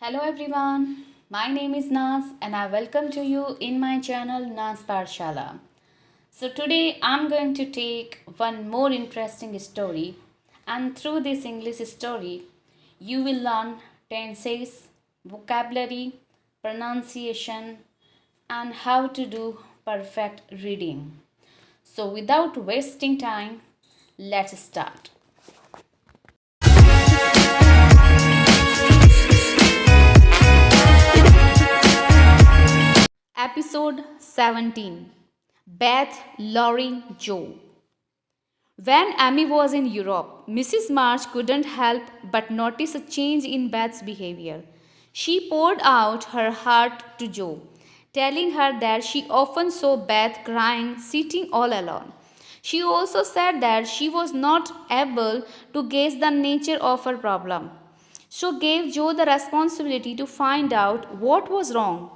Hello everyone, my name is Naz and I welcome to you in my channel Naz Parshala. So today I'm going to take one more interesting story, and through this English story you will learn tenses, vocabulary, pronunciation and how to do perfect reading. So without wasting time, let's start. Episode 17, Beth, Laurie, Joe. When Amy was in Europe, Mrs. March couldn't help but notice a change in Beth's behavior. She poured out her heart to Joe, telling her that she often saw Beth crying sitting all alone. She also said that she was not able to guess the nature of her problem. So gave Joe the responsibility to find out what was wrong.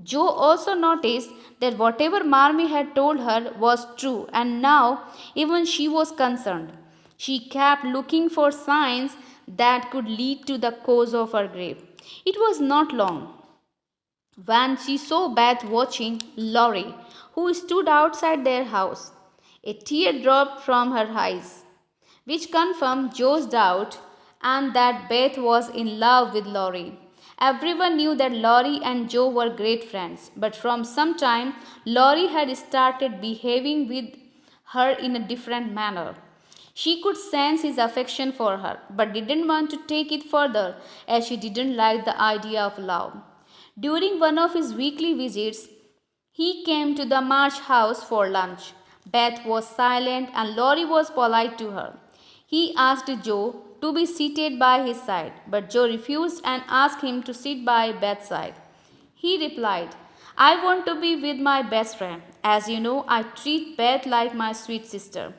Joe also noticed that whatever Marmee had told her was true, and now even she was concerned. She kept looking for signs that could lead to the cause of her grief. It was not long when she saw Beth watching Laurie, who stood outside their house. A tear dropped from her eyes, which confirmed Joe's doubt and that Beth was in love with Laurie. Everyone knew that Laurie and Joe were great friends, but from some time Laurie had started behaving with her in a different manner. She could sense his affection for her, but didn't want to take it further as she didn't like the idea of love. During one of his weekly visits, he came to the March house for lunch. Beth was silent and Laurie was polite to her. He asked Joe to be seated by his side, but Joe refused and asked him to sit by Beth's side. He replied, I want to be with my best friend. As you know, I treat Beth like my sweet sister.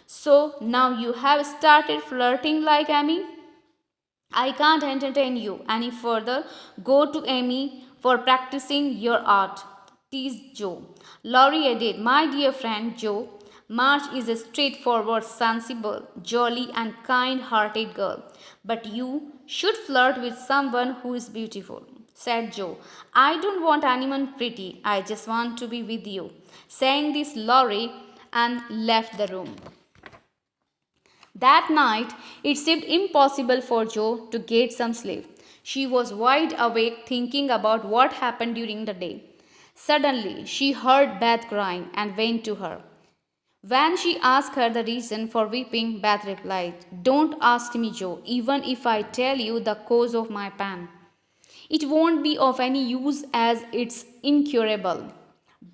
So now you have started flirting like Amy? I can't entertain you any further. Go to Amy for practicing your art, teased Joe. Laurie added, my dear friend Joe, March is a straightforward, sensible, jolly, and kind hearted girl. But you should flirt with someone who is beautiful, said Joe. I don't want anyone pretty. I just want to be with you. Saying this, Laurie and left the room. That night, it seemed impossible for Joe to get some sleep. She was wide awake thinking about what happened during the day. Suddenly, she heard Beth crying and went to her. When she asked her the reason for weeping, Beth replied, don't ask me, Joe, even if I tell you the cause of my pain. It won't be of any use as it's incurable.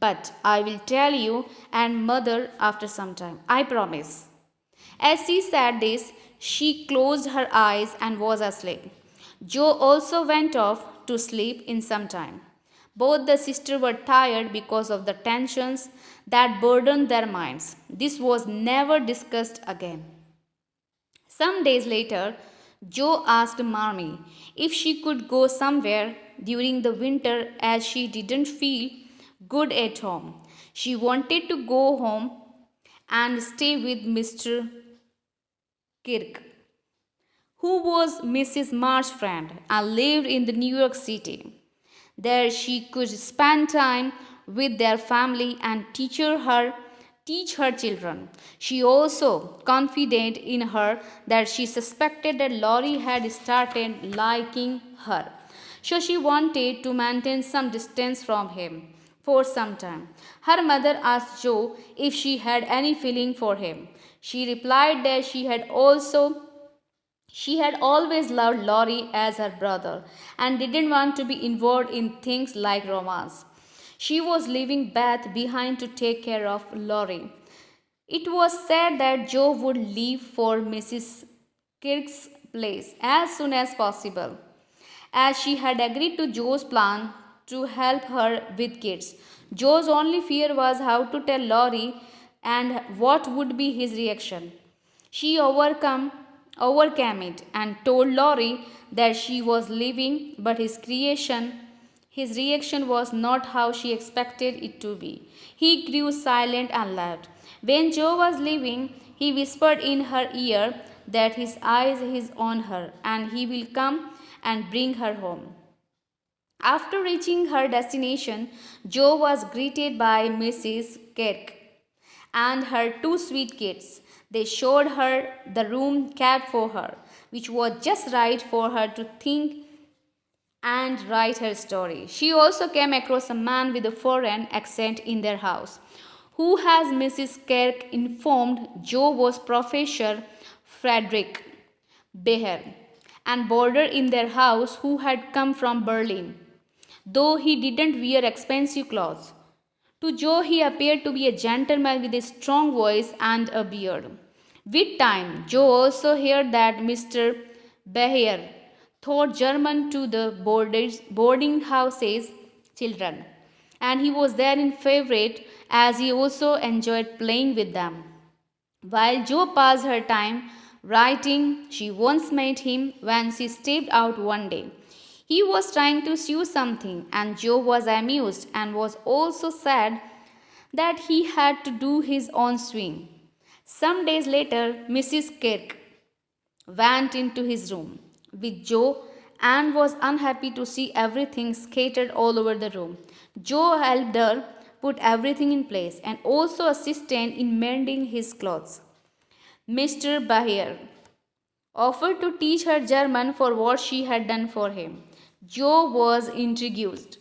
But I will tell you and mother after some time. I promise. As she said this, she closed her eyes and was asleep. Joe also went off to sleep in some time. Both the sisters were tired because of the tensions that burdened their minds. This was never discussed again. Some days later, Joe asked Marmee if she could go somewhere during the winter as she didn't feel good at home. She wanted to go home and stay with Mr. Kirk, who was Mrs. March's friend and lived in the New York City. There she could spend time with their family and teach her children. She also confided in her that she suspected that Laurie had started liking her. So she wanted to maintain some distance from him for some time. Her mother asked Joe if she had any feeling for him. She replied that she had always loved Laurie as her brother and didn't want to be involved in things like romance. She was leaving Beth behind to take care of Laurie. It was said that Joe would leave for Mrs. Kirk's place as soon as possible, as she had agreed to Joe's plan to help her with kids. Joe's only fear was how to tell Laurie and what would be his reaction. She overcame it and told Laurie that she was leaving, but his reaction was not how she expected it to be. He grew silent and left. When Joe was leaving, he whispered in her ear that his eyes is on her and he will come and bring her home. After reaching her destination, Jo was greeted by Mrs. Kirk and her two sweet kids. They showed her the room kept for her, which was just right for her to think and write her story. She also came across a man with a foreign accent in their house, who, as Mrs. Kirk informed Jo, was Professor Frederick Beher, and boarder in their house who had come from Berlin, though he didn't wear expensive clothes. To Joe, he appeared to be a gentleman with a strong voice and a beard. With time, Joe also heard that Mr. Beher taught German to the boarding house's children, and he was therein favorite as he also enjoyed playing with them. While Jo passed her time writing, she once met him when she stepped out one day. He was trying to sew something, and Jo was amused and was also sad that he had to do his own sewing. Some days later, Mrs. Kirk went into his room with Jo and was unhappy to see everything scattered all over the room. Jo helped her put everything in place and also assisted in mending his clothes. Mr. Bahier offered to teach her German for what she had done for him. Jo was intrigued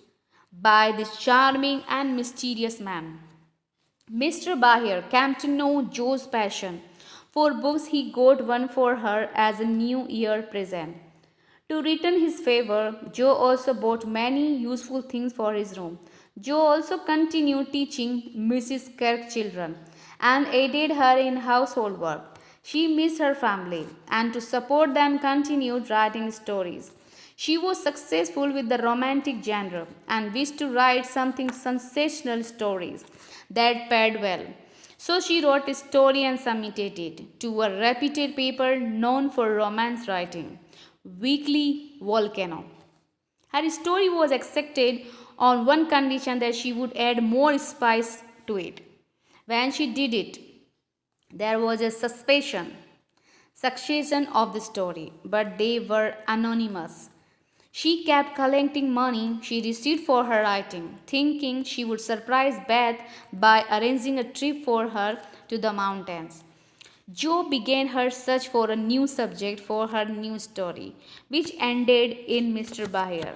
by this charming and mysterious man. Mr. Bahier came to know Jo's passion for books. He got one for her as a New Year present. To return his favor, Jo also bought many useful things for his room. Jo also continued teaching Mrs. Kirk's children and aided her in household work. She missed her family and to support them continued writing stories. She was successful with the romantic genre and wished to write something sensational stories that paid well. So she wrote a story and submitted it to a reputed paper known for romance writing, Weekly Volcano. Her story was accepted on one condition that she would add more spice to it. When she did it, there was a succession of the story, but they were anonymous. She kept collecting money she received for her writing, thinking she would surprise Beth by arranging a trip for her to the mountains. Jo began her search for a new subject for her new story, which ended in Mr. Bahier,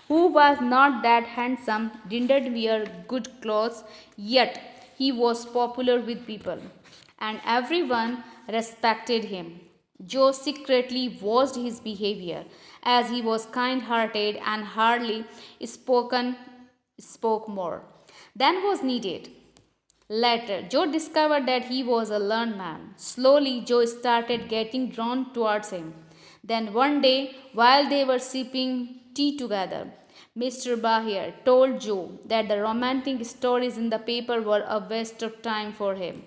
who was not that handsome, didn't wear good clothes, yet he was popular with people, and everyone respected him. Jo secretly watched his behavior, as he was kind hearted and hardly spoke more than was needed. Later, Jo discovered that he was a learned man. Slowly, Jo started getting drawn towards him. Then one day, while they were sipping tea together, Mr. Bahier told Jo that the romantic stories in the paper were a waste of time for him.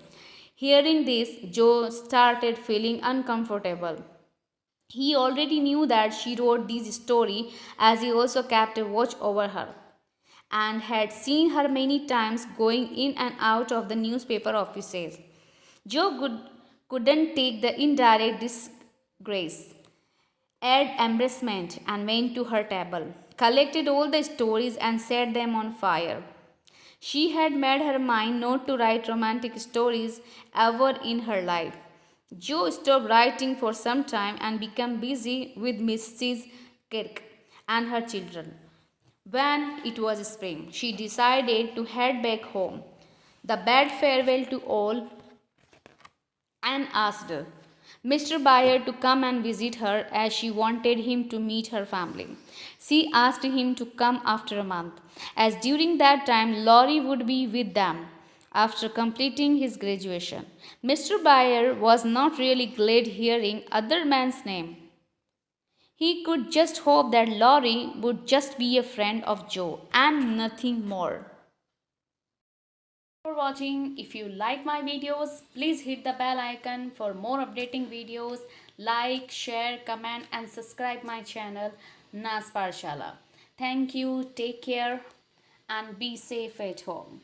Hearing this, Jo started feeling uncomfortable. He already knew that she wrote this story as he also kept a watch over her and had seen her many times going in and out of the newspaper offices. Couldn't take the indirect disgrace, add embarrassment, and went to her table, collected all the stories, and set them on fire. She had made her mind not to write romantic stories ever in her life. Jo stopped writing for some time and became busy with Mrs. Kirk and her children. When it was spring, she decided to head back home. The bade farewell to all and asked Mr. Bayer to come and visit her as she wanted him to meet her family. She asked him to come after a month, as during that time Laurie would be with them after completing his graduation. Mr. Bayer was not really glad hearing other man's name. He could just hope that Laurie would just be a friend of Jo and nothing more. For watching. If you like my videos, please hit the bell icon for more updating videos. Like, share, comment and subscribe my channel Nas Parshala. Thank you, take care and be safe at home.